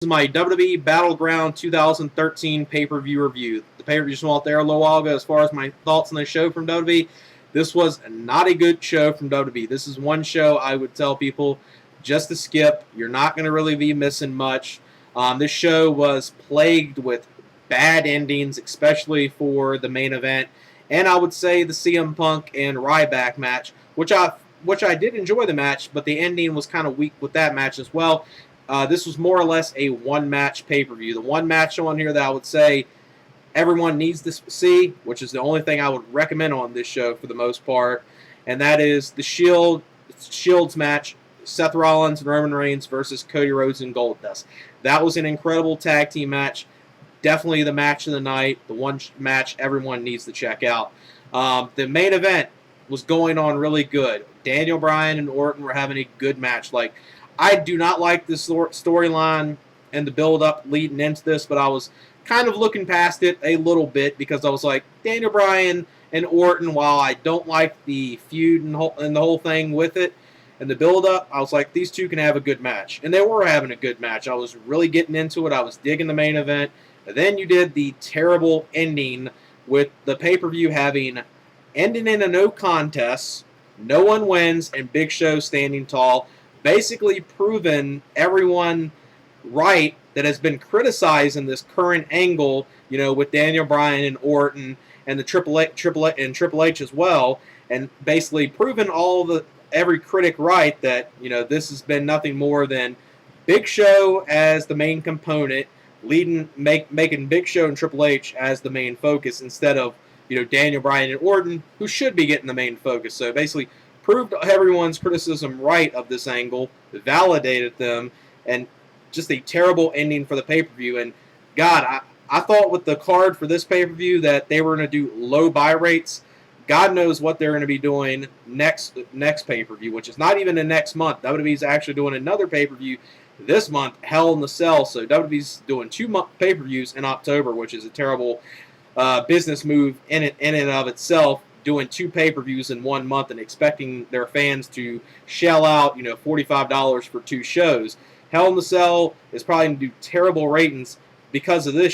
This is my WWE Battleground 2013 pay-per-view review. The pay-per-view just went out there a little while ago. As far as my thoughts on the show from WWE, this was not a good show from WWE. This is one show I would tell people just to skip. You're not going to really be missing much. This show was plagued with bad endings, especially for the main event, and I would say the CM Punk and Ryback match, which I did enjoy the match, but the ending was kind of weak with that match as well. This was more or less a one-match pay-per-view. The one match on here that I would say everyone needs to see, which is the only thing I would recommend on this show for the most part, and that is the Shield's match, Seth Rollins and Roman Reigns versus Cody Rhodes and Goldust. That was an incredible tag team match. Definitely the match of the night, the one match everyone needs to check out. The main event was going on really good. Daniel Bryan and Orton were having a good match. I do not like this storyline and the build-up leading into this, but I was kind of looking past it a little bit because I was like, Daniel Bryan and Orton, while I don't like the feud and the whole thing with it and the build-up, I was like, these two can have a good match. And they were having a good match. I was really getting into it. I was digging the main event. And then you did the terrible ending with the pay-per-view ending in a no contest, no one wins, and Big Show standing tall, basically proven everyone right that has been criticized in this current angle, with Daniel Bryan and Orton and the Triple H as well, and basically proven every critic right that this has been nothing more than Big Show as the main component, making Big Show and Triple H as the main focus instead of Daniel Bryan and Orton, who should be getting the main focus. So basically proved everyone's criticism right of this angle, validated them, and just a terrible ending for the pay-per-view. And God, I thought with the card for this pay-per-view that they were going to do low buy rates. God knows what they're going to be doing next pay-per-view, which is not even the next month. WWE's actually doing another pay-per-view this month, Hell in the Cell. So WWE's doing 2 pay-per-views in October, which is a terrible business move in and of itself, doing 2 pay-per-views in 1 month and expecting their fans to shell out, $45 for 2 shows. Hell in the Cell is probably going to do terrible ratings because of this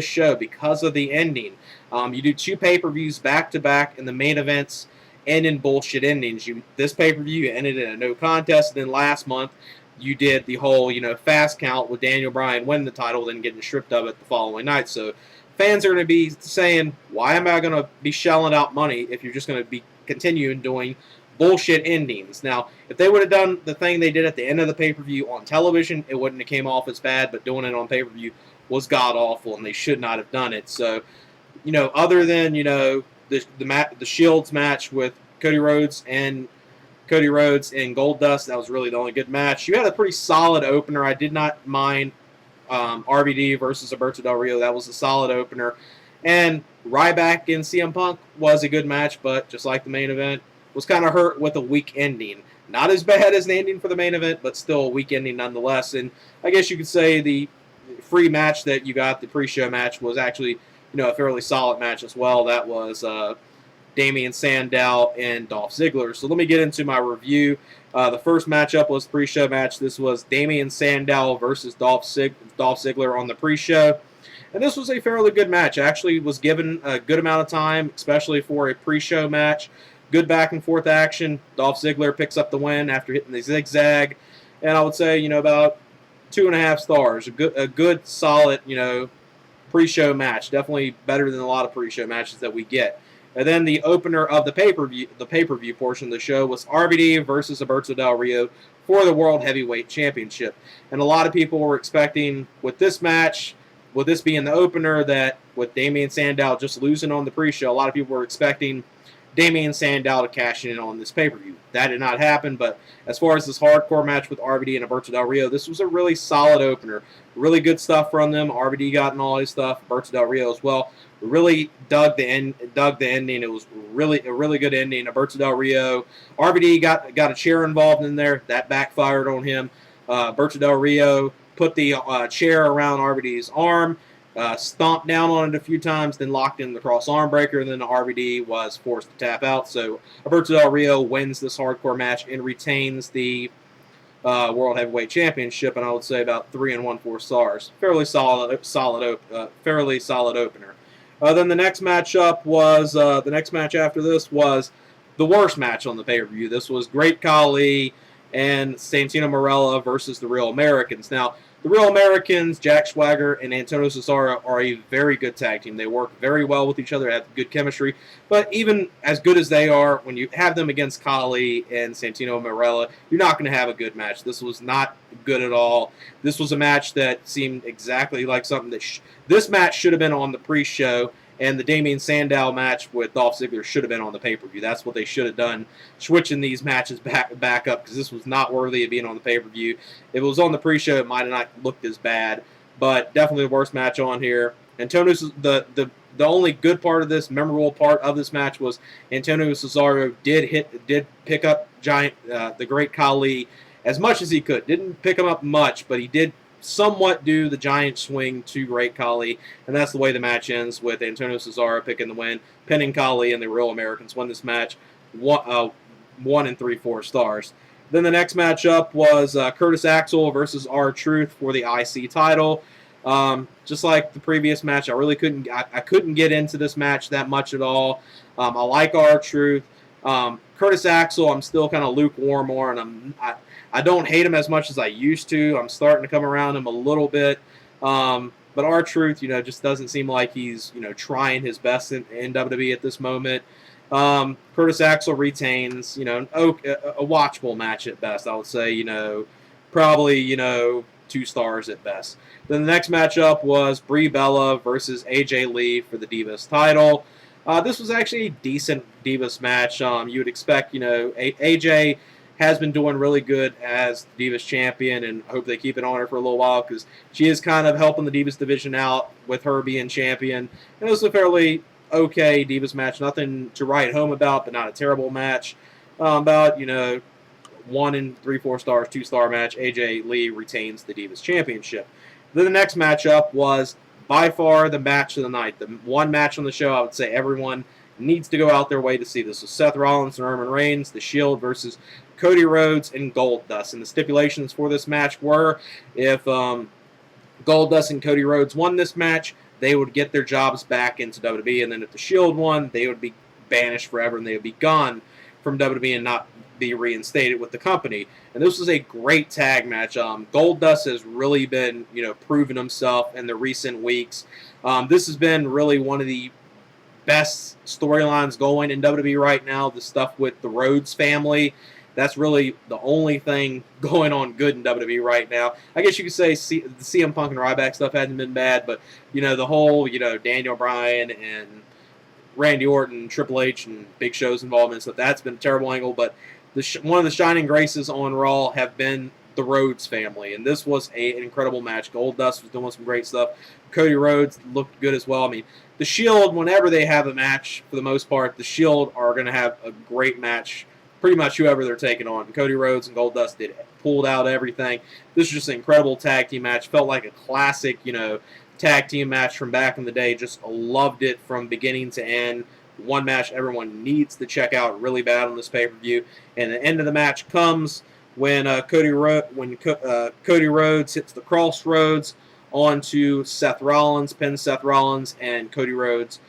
show, because of the ending. You do 2 pay-per-views back-to-back, and the main events end in bullshit endings. This pay-per-view ended in a no contest, and then last month you did the whole, fast count with Daniel Bryan winning the title, then getting stripped of it the following night. So fans are going to be saying, why am I going to be shelling out money if you're just going to be continuing doing bullshit endings? Now, if they would have done the thing they did at the end of the pay-per-view on television, it wouldn't have came off as bad, but doing it on pay-per-view was god-awful, and they should not have done it. So, other than, the Shields match with Cody Rhodes and Goldust, that was really the only good match. You had a pretty solid opener. I did not mind RVD versus Alberto Del Rio. That was a solid opener. And Ryback and CM Punk was a good match, but just like the main event, was kind of hurt with a weak ending. Not as bad as the ending for the main event, but still a weak ending nonetheless. And I guess you could say the free match that you got, the pre-show match, was actually a fairly solid match as well. That was Damien Sandow and Dolph Ziggler. So let me get into my review. The first matchup was the pre-show match. This was Damien Sandow versus Dolph Ziggler on the pre-show. And this was a fairly good match. Actually was given a good amount of time, especially for a pre-show match. Good back-and-forth action. Dolph Ziggler picks up the win after hitting the zigzag. And I would say, about 2.5 stars. A good solid, pre-show match. Definitely better than a lot of pre-show matches that we get. And then the opener of the pay-per-view portion of the show was RVD versus Alberto Del Rio for the World Heavyweight Championship. And a lot of people were expecting with this match, with this being the opener, that with Damien Sandow just losing on the pre-show, a lot of people were expecting Damien Sandow to cash in on this pay-per-view. That did not happen, but as far as this hardcore match with RVD and Alberto Del Rio, this was a really solid opener. Really good stuff from them. RVD got in all his stuff, Alberto Del Rio as well. Really dug the ending. It was a really good ending. Alberto Del Rio, RVD got a chair involved in there. That backfired on him. Alberto Del Rio put the chair around RVD's arm, stomped down on it a few times, then locked in the cross arm breaker, and then the RVD was forced to tap out. So Alberto Del Rio wins this hardcore match and retains the World Heavyweight Championship, and I would say about 3 1/4 stars. Fairly solid opener. Then the next matchup was the next match after this was the worst match on the pay-per-view. This was Great Khali and Santino Marella versus the Real Americans. Now, the Real Americans, Jack Swagger and Antonio Cesaro, are a very good tag team. They work very well with each other, have good chemistry. But even as good as they are, when you have them against Khali and Santino Marella, you're not going to have a good match. This was not good at all. This was a match that seemed exactly like something that this match should have been on the pre-show, and the Damien Sandow match with Dolph Ziggler should have been on the pay-per-view. That's what they should have done, switching these matches back up, because this was not worthy of being on the pay-per-view. If it was on the pre-show, it might have not looked as bad, but definitely the worst match on here. Antonio's the only good part of this, memorable part of this match, was Antonio Cesaro did pick up the Great Khali as much as he could. Didn't pick him up much, but he did somewhat do the giant swing to Great Khali, and that's the way the match ends, with Antonio Cesaro picking the win, pinning Khali, and the Real Americans won this match 1 3/4 stars. Then the next matchup was Curtis Axel versus R-Truth for the IC title. Just like the previous match, I couldn't get into this match that much at all. I like R-Truth. Curtis Axel, I'm still kind of lukewarm on, and I don't hate him as much as I used to. I'm starting to come around him a little bit. But R-Truth, just doesn't seem like he's, trying his best in WWE at this moment. Curtis Axel retains, a watchable match at best. I would say, probably, 2 stars at best. Then the next matchup was Brie Bella versus AJ Lee for the Divas title. This was actually a decent Divas match. You would expect, AJ has been doing really good as the Divas champion, and I hope they keep it on her for a little while, because she is kind of helping the Divas division out with her being champion. And it was a fairly okay Divas match. Nothing to write home about, but not a terrible match. About, 1 3/4 stars, 2-star match. AJ Lee retains the Divas championship. Then the next matchup was by far the match of the night. The one match on the show I would say everyone needs to go out their way to see. This was Seth Rollins and Roman Reigns, The Shield versus Cody Rhodes and Goldust. And the stipulations for this match were, if Goldust and Cody Rhodes won this match, they would get their jobs back into WWE. And then if The Shield won, they would be banished forever, and they would be gone from WWE and not be reinstated with the company. And this was a great tag match. Goldust has really been, proving himself in the recent weeks. This has been really one of the best storylines going in WWE right now. The stuff with the Rhodes family, that's really the only thing going on good in WWE right now. I guess you could say the CM Punk and Ryback stuff hasn't been bad, but the whole Daniel Bryan and Randy Orton, Triple H, and Big Show's involvement, so that's been a terrible angle. But one of the shining graces on Raw have been the Rhodes family, and this was an incredible match. Goldust was doing some great stuff. Cody Rhodes looked good as well. I mean, the Shield, whenever they have a match, for the most part, the Shield are going to have a great match, pretty much whoever they're taking on. And Cody Rhodes and Goldust pulled out everything. This was just an incredible tag team match. Felt like a classic, tag team match from back in the day. Just loved it from beginning to end. One match everyone needs to check out really bad on this pay-per-view. And the end of the match comes when Cody Rhodes hits the crossroads onto Seth Rollins, pins Seth Rollins, and Cody Rhodes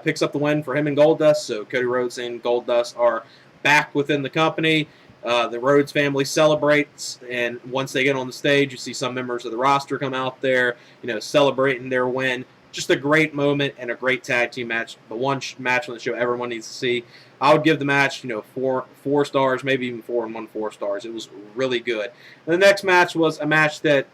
picks up the win for him and Goldust. So Cody Rhodes and Goldust are back within the company. The Rhodes family celebrates, and once they get on the stage, you see some members of the roster come out there, celebrating their win. Just a great moment and a great tag team match. The one match on the show everyone needs to see. I would give the match, 4 stars, maybe even 4 1/4 stars. It was really good. And the next match was a match that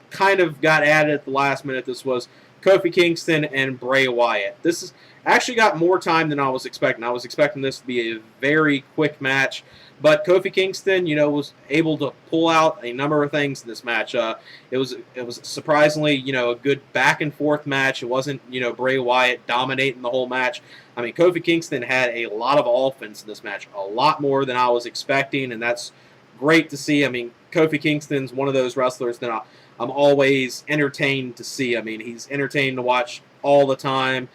kind of got added at the last minute. This was Kofi Kingston and Bray Wyatt. This is actually got more time than I was expecting. I was expecting this to be a very quick match, but Kofi Kingston, was able to pull out a number of things in this match. It was surprisingly, a good back and forth match. It wasn't, Bray Wyatt dominating the whole match. I mean, Kofi Kingston had a lot of offense in this match, a lot more than I was expecting, and that's great to see. I mean, Kofi Kingston's one of those wrestlers that I'm always entertained to see. I mean, he's entertaining to watch all the time.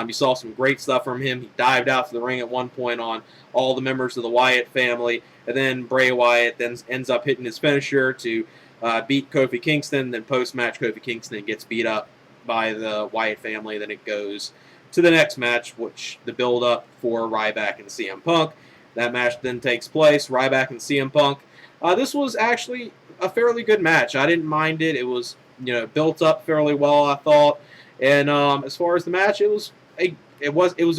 You saw some great stuff from him. He dived out to the ring at one point on all the members of the Wyatt family, and then Bray Wyatt then ends up hitting his finisher to beat Kofi Kingston. Then post-match, Kofi Kingston gets beat up by the Wyatt family. Then it goes to the next match, which the build-up for Ryback and CM Punk. That match then takes place, Ryback and CM Punk. This was actually a fairly good match. I didn't mind it. It was, built up fairly well, I thought. And as far as the match, it was a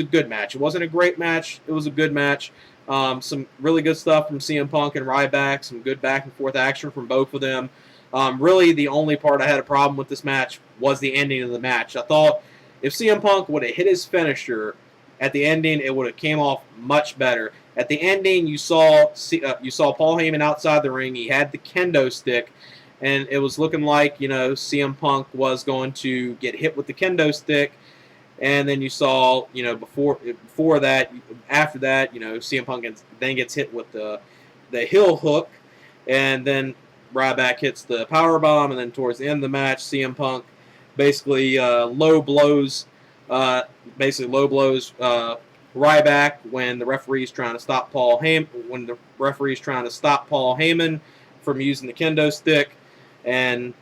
good match. It wasn't a great match. It was a good match. Some really good stuff from CM Punk and Ryback. Some good back and forth action from both of them. Really, the only part I had a problem with this match was the ending of the match. I thought if CM Punk would have hit his finisher at the ending, it would have came off much better. At the ending, you saw Paul Heyman outside the ring. He had the kendo stick, and it was looking like CM Punk was going to get hit with the kendo stick. And then you saw before that, after that, CM Punk then gets hit with the heel hook, and then Ryback hits the power bomb, and then towards the end of the match, CM Punk basically low blows Ryback when the referee's trying to stop Paul Heyman from using the kendo stick, and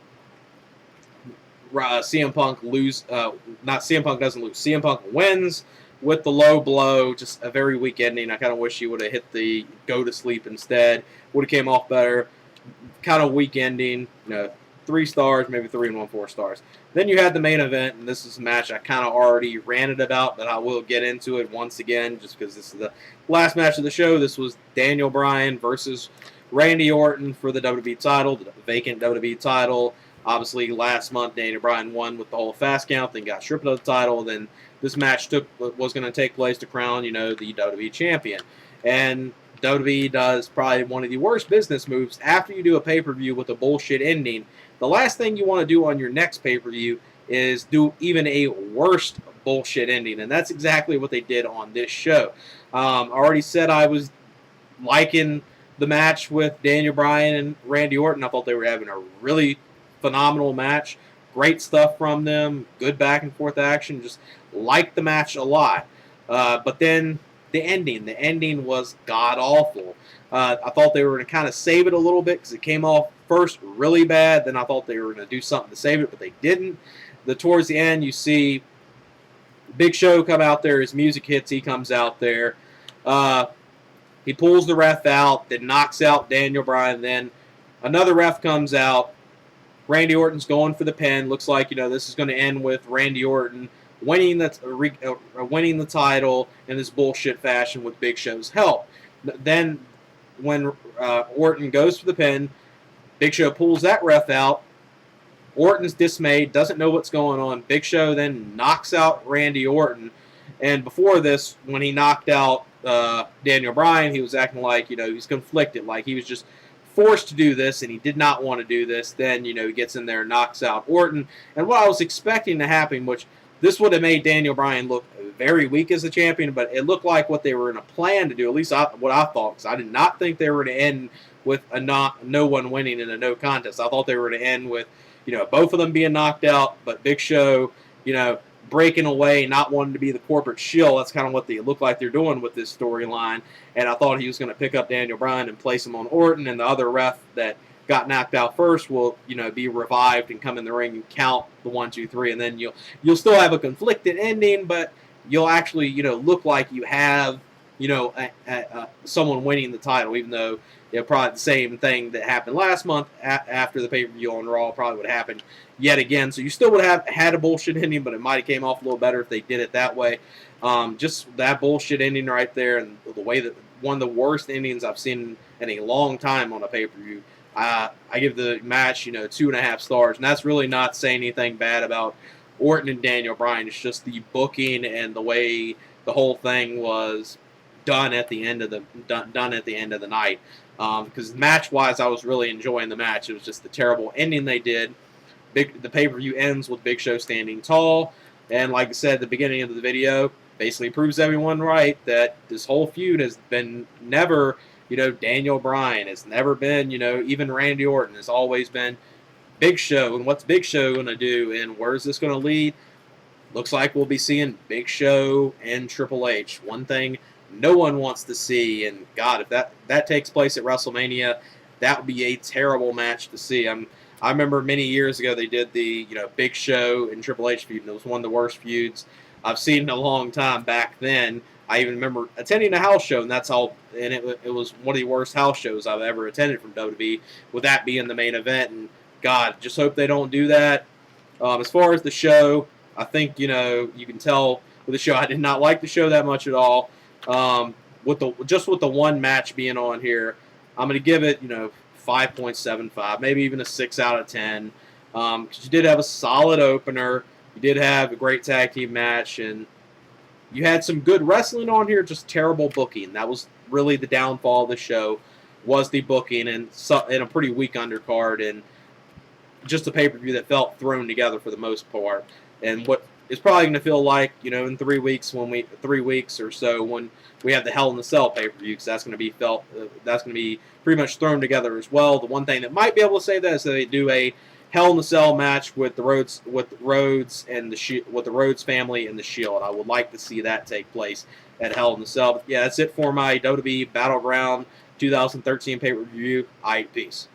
CM Punk doesn't lose. CM Punk wins with the low blow. Just a very weak ending. I kind of wish he would have hit the go to sleep instead. Would have came off better. Kind of weak ending. 3 stars, maybe 3 1/4 stars. Then you had the main event, and this is a match I kind of already ranted about, but I will get into it once again just because this is the last match of the show. This was Daniel Bryan versus Randy Orton for the WWE title, the vacant WWE title. Obviously, last month, Daniel Bryan won with the whole fast count, then got stripped of the title. Then this match was going to take place to crown, the WWE champion. And WWE does probably one of the worst business moves after you do a pay-per-view with a bullshit ending. The last thing you want to do on your next pay-per-view is do even a worse bullshit ending, and that's exactly what they did on this show. I already said I was liking the match with Daniel Bryan and Randy Orton. I thought they were having a really phenomenal match. Great stuff from them. Good back and forth action. Just liked the match a lot. But then the ending was god-awful. I thought they were going to kind of save it a little bit because it came off first really bad. Then I thought they were going to do something to save it, but they didn't. Towards the end, you see Big Show come out there. His music hits. He comes out there. He pulls the ref out, then knocks out Daniel Bryan. Then another ref comes out. Randy Orton's going for the pin. Looks like this is going to end with Randy Orton winning the title in this bullshit fashion with Big Show's help. Then when Orton goes for the pin, Big Show pulls that ref out. Orton's dismayed, doesn't know what's going on. Big Show then knocks out Randy Orton. And before this, when he knocked out Daniel Bryan, he was acting like he's conflicted, like he was just forced to do this, and he did not want to do this. Then, he gets in there and knocks out Orton. And what I was expecting to happen, which this would have made Daniel Bryan look very weak as a champion, but it looked like what they were in a plan to do, at least what I thought, because I did not think they were going to end with no one winning in a no contest. I thought they were going to end with, both of them being knocked out, but Big Show, breaking away, not wanting to be the corporate shill. That's kind of what they look like they're doing with this storyline. And I thought he was going to pick up Daniel Bryan and place him on Orton, and the other ref that got knocked out first will, be revived and come in the ring and count the 1, 2, 3, and then you'll still have a conflicted ending, but you'll actually, look like you have, someone winning the title, even though probably the same thing that happened last month after the pay-per-view on Raw probably would happen yet again. So you still would have had a bullshit ending, but it might have came off a little better if they did it that way. Just that bullshit ending right there, and the way that one of the worst endings I've seen in a long time on a pay-per-view. I give the match, 2.5 stars, and that's really not saying anything bad about Orton and Daniel Bryan. It's just the booking and the way the whole thing was done at the end of the night. Because match-wise, I was really enjoying the match. It was just the terrible ending they did. The pay-per-view ends with Big Show standing tall, and like I said at the beginning of the video, basically proves everyone right that this whole feud has been never, Daniel Bryan. It's never been, even Randy Orton. It's always been Big Show. And what's Big Show going to do, and where's this going to lead? looks like we'll be seeing Big Show and Triple H. One thing no one wants to see, and God, if that takes place at WrestleMania, that would be a terrible match to see. I remember many years ago they did the Big Show and Triple H feud, and it was one of the worst feuds I've seen in a long time back then. I even remember attending a house show, and it was one of the worst house shows I've ever attended from WWE, with that being the main event. And God, just hope they don't do that. As far as the show, I think you can tell with the show I did not like the show that much at all. With the one match being on here, I'm going to give it 5.75, maybe even a 6 out of 10. Because you did have a solid opener, you did have a great tag team match, and you had some good wrestling on here, just terrible booking. That was really the downfall of the show, was the booking and a pretty weak undercard, and just a pay-per-view that felt thrown together for the most part. And what it's probably going to feel like, in 3 weeks or so when we have the Hell in the Cell pay-per-view, because that's going to be pretty much thrown together as well. The one thing that might be able to say that is that they do a Hell in the Cell match with the Rhodes and with the Rhodes family and the Shield. I would like to see that take place at Hell in the Cell. But yeah, that's it for my WWE Battleground 2013 pay-per-view. Peace.